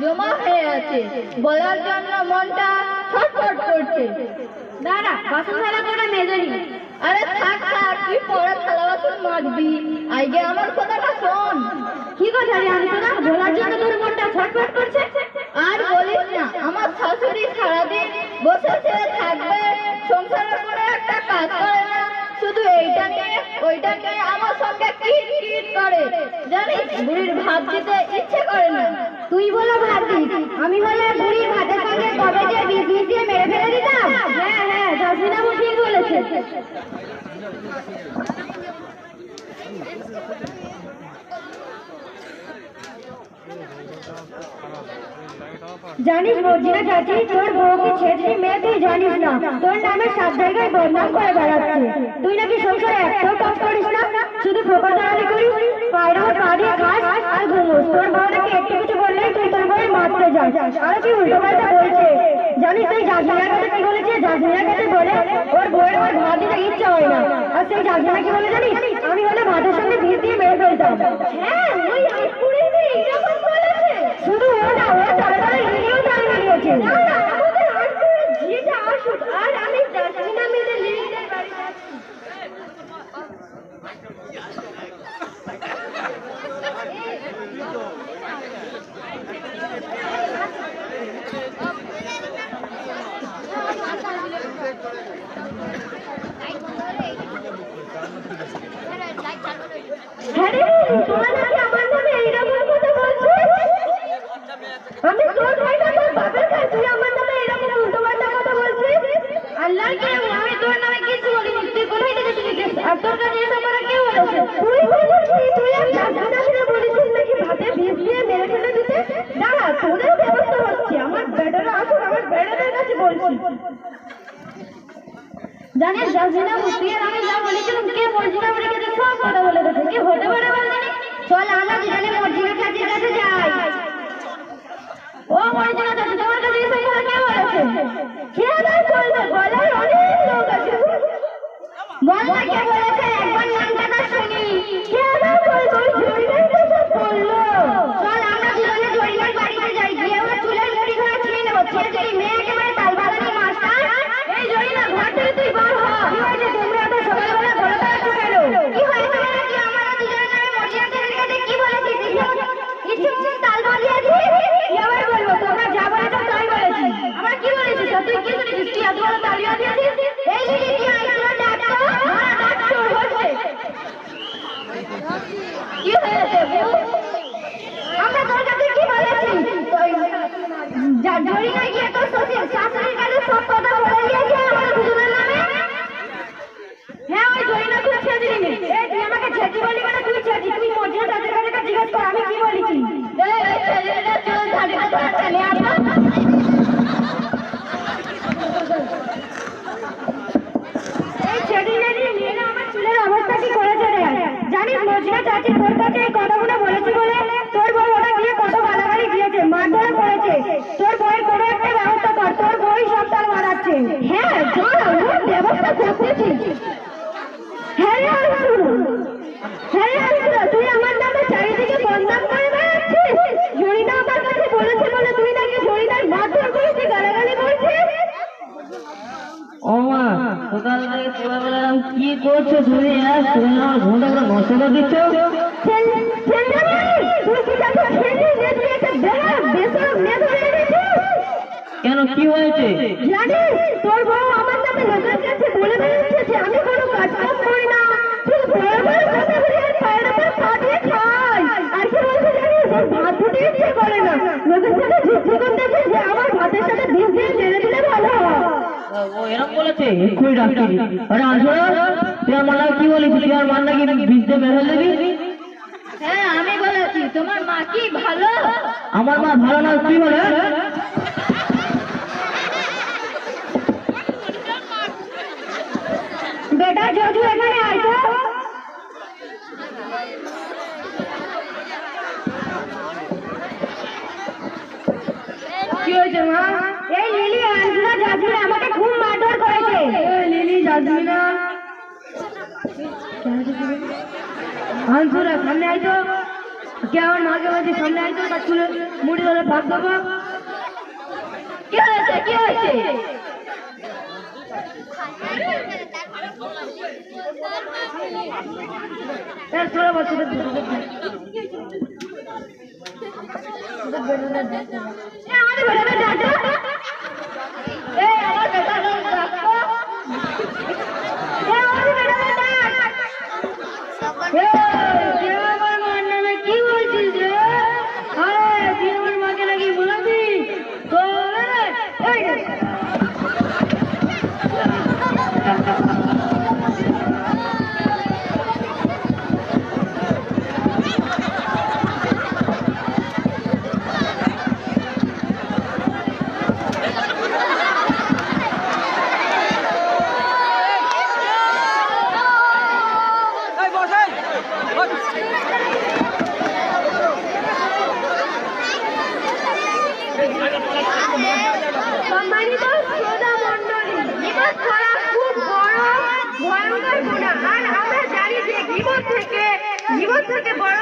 জমা হয়ে আছে, বলার জন্য মনটা ছটফট করছে। দাঁড়া, বাসন থালা করে মেজে নি। আরে থাক থাক, তুই পরে থালা বাসন মাজবি, আগে আমার কথাটা শোন। কি কথা রে আনছোনা, বলার জন্য তোর মনটা ছটফট করছে? আর বলিস না, আমার শাশুড়ি সারাদিন বসে ছেড়ে থাকবে, সংসারের কোনো একটা কাজ করে না, শুধু এইটা নিয়ে ওইটা নিয়ে আমার সঙ্গে কিট কিট করে, জানিস বুড়ির ভাত দিতে ইচ্ছে করে না। তুই বলো ভাত দিস, আমি বলে বুড়ির ভাতের সঙ্গে কবে যে বিষ মিশিয়ে মেরে ফেলে দিতাম। হ্যাঁ হ্যাঁ, জাসমিনা বাবু ঠিক বলেছে। জানিস মর্জিনা চাচি, তোর বউকে ছেড়ে মেয়ে তুই জানিস না, তোর নামে সব জায়গায় বদনাম করে বেড়াচ্ছে। তুই নাকি সংসারে একটাও কাজ করিস না, শুধু ফোকা দাঁড়ালি করিস, পায়রা পা দিয়ে খাস আর ঘুমোস। তোর বউ নাকি একটু কিছু বললেই তুই তোর বউয়ের মারতে যাস, আর কি উল্টো পাল্টা বলছে। জানিস তুই জাসমিনার কাছে কি বলেছে? জাসমিনার কাছে বলে ওর বউয়ের আমার ভাত দিতে ইচ্ছা হয় না, আর সেই জাসমিনা কি বলে জানিস? আমি হলে ভাতের সঙ্গে বিষ দিয়ে মেরে ফেলতাম। হ্যাঁ, ওই আইপুরে এইরকম বলেছে। শুধু ও না, ও তাড়াতাড়ি লিলিও জানিয়ে দিয়েছে। না না, আমাদের আইপুরে যেটা আসুক, আর আমি জাসমিনা মিলে লিলিদের বাড়ি যাচ্ছি। হ্যাঁ রে, তোরা নাকি আমার নামে এইরকম কথা বলছিস? আমি তোর ভাই না, তোর বাপের কাছে তুই আমার নামে এরকম উল্টোপাল্টা কথা বলছিস? আল্লাহর কি, আমি তোর নামে কিছু বলিনি, তুই কোথায় থেকে শুনেছিস? আর তোর কাছে এসব করা কে বলেছে? তুই বলেছিস, তুই আর জাসমিনা বলেছিস নাকি ভাতে বিষ দিয়ে মেরে ফেলে দিতে। দাঁড়া, তোদের ব্যবস্থা হচ্ছে, আমার বেটারা আসুক, আমার বেটাদের কাছে বলছি। জানিস জাসমিনা, তুই আর আমি যা বলেছিলাম, কে মর্জিনা বলে গেছে, সব কথা বলে গেছে। কি হতে পারে বলতে? চল আমরা দুজনে মর্জিনা চাচির কাছে যাই। ও মর্জিনা চাচি, তোমার কাছে এসব কথা কে বলেছে? কে আবার বলবে, বলার অনেক লোক আছে। বল না কে বলেছে, একবার নামটা তো শুনি। কে আবার বলবে, ওই জরিনাই তো সব বললো। চল আমরা দুজনে জরিনার বাড়িতে যাই, গিয়ে ওর চুলের মুড়ি ঘোরা ছিঁড়ে নেবো। ছেড়ে মেয়ে একেবারে তালবাগানি মাস্টার। এই জরিনা, ঘর থেকে তুই বার হ। কি হয়েছে, তোমরা এত সকালবেলা ঘরে বেড়াচ্ছ কেন? কি হয়েছে মানে কি, আমরা দুজনে নামে মর্জিনা চাচির কাছে কি বলেছি? ইচ্ছে মতো তাল বাজিয়েছি। কি আবার বলবো, তোমরা যা বলেছো তাই বলেছি। আমরা কি বলেছি, তুই কি শুনেছিস? তুই এত বড় তালি বাজিয়েছিস। এই লিলি, কি আইছিল ডাকতো? হ্যাঁ, ডাক তোর হচ্ছে। কি হয়েছে বউ? আমরা তোর কাছে কি বলেছি? জরিনা গিয়ে তোর শাশুড়ির কাছে সব কথা বলে দিয়েছে আমাদের দুজনের নামে। হ্যাঁ, ওই জরিনা খুব ছেঁচড়ি মেয়ে। এই তুই আমাকে ছেঁচড়ি বলি কেন? তুই ছেঁচড়ি, তুই মর্জিনা চাচির কাছে জিজ্ঞেস কর আমি কি বলেছি। এই ছেঁচড়ি মেয়েরা আমার চুলের অবস্থা কি করেছে রে? জানিস মর্জিনা চাচি তোর কাছে এই কথাগুলো বলেছি বলে তোর বউ ওটা গিয়ে কত গালাগালি দিয়েছে, মারধর করেছে। তোর বউয়ের কোনো একটা ব্যবস্থা কর, তোর বউই সব তার মারাচ্ছে। হ্যাঁ, চল আমরা ব্যবস্থা করতেছি। হ্যাঁ রে আনসুর, হ্যাঁ রে আনসুর, তুই আমার নামে চারিদিকে বদনাম করে বেড়াচ্ছিস। জরিনা আমার কাছে বলেছে বলে তুই নাকি জরিনার মারধর করেছিস, গালাগালি করেছিস। ও মা, সকাল থেকে সকালবেলা কি করছো তুমি? তুমি আমার ঘুমটা পুরো নষ্ট করে দিচ্ছ। কেন, কি হয়েছে? জানিস তোর বউ আমার নামে লোকের কাছে বলে বেড়াচ্ছে যে আমি কোনো কাজ কাজ করি না, শুধু বরাবর কথা বলে আর পায়ের উপর পা দিয়ে খাই। আর কি বলছে জানিস, ওর ভাত দিতে ইচ্ছে করে না, লোকের সাথে যুদ্ধ করতেছে যে আমার ভাতের সাথে বিষ দিয়ে মেরে দিলে ভালো হয়। ও এরকম বলেছে? এক্ষুনি ডাক্তার। আরে আনসোনা, তুই আমার নাকি কি বলিস? তুই আর মার নাকি বিষ দিয়ে মেরে দিবি? হ্যাঁ, আমি বলেছি। তোমার মা কি ভালো? আমার মা ভালো না, তুই বলে? বেটা যজু এখানে আয় তো। কি হয়েছে মা? এই লিলি আনসুরা জাসমিনা আমাকে খুব মারধর করেছে। এই লিলি জাসমিনা, আনসুরা সামনে আয় তো। কে আমার মাকে বলছি সামনে আসতো তার চুলে মুড়ি ধরে ভাগ দেবো। কি হয়েছে কি হয়েছে? চলে বলছি আমাদের বেড়াবে ডাক্তার এই আমার বেটাকে ডাকো। কি বলছিস রে? আরে তুই আমার মাকে নাকি বলাবি? সম্মানিত শ্রোতা মণ্ডলী, গীবত করা খুব বড় ভয়ঙ্কর গুনাহ। আর আমরা জানি যে গীবত থেকে বড়